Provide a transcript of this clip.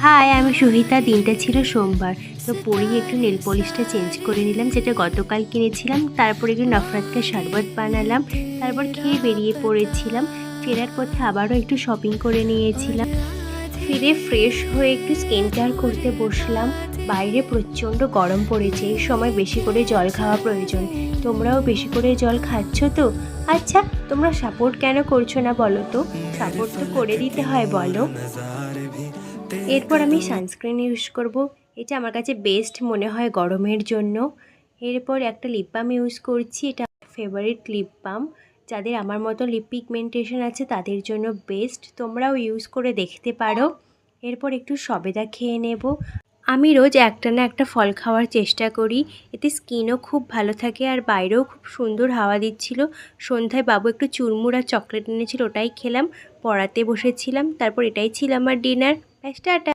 High, আমি সুহিতা। দিনটা ছিল সোমবার। তো পরেই একটু নেল পলিশটা চেঞ্জ করে নিলাম, যেটা গতকাল কিনেছিলাম। তারপর একটু নফরাতকে শরবত বানালাম। তারপর খেয়ে বেরিয়ে পড়েছিলাম। ফেরার পথে আবারও একটু শপিং করে নিয়েছিলাম। ফিরে ফ্রেশ হয়ে একটু স্কিন কেয়ার করতে বসলাম। বাইরে প্রচণ্ড গরম পড়েছে, এই সময় বেশি করে জল খাওয়া প্রয়োজন। তোমরাও বেশি করে জল খাচ্ছ তো? আচ্ছা, তোমরা সাপোর্ট কেন করছো না বলো তো? সাপোর্ট তো করে দিতে হয়, বলো। এরপর আমি সানস্ক্রিন ইউজ করব। এটা আমার কাছে বেস্ট মনে হয় গরমের জন্য। এরপর একটা লিপ বাম ইউজ করছি, এটা ফেভারিট লিপ বাম। যাদের আমার মতো লিপ পিগমেন্টেশন আছে তাদের জন্য বেস্ট, তোমরাও ইউজ করে দেখতে পারো। এরপর একটু সবেদা খেয়ে নেব। আমি রোজ একটা না একটা ফল খাওয়ার চেষ্টা করি, এতে স্কিনও খুব ভালো থাকে আর বাইরেও খুব সুন্দর হাওয়া দিচ্ছিল। সন্ধ্যায় বাবু একটু চুরমুর আর চকলেট এনেছিল, ওটাই খেলাম। পড়াতে বসেছিলাম। তারপর এটাই ছিল আমার ডিনার। ব্যাস, টাটা।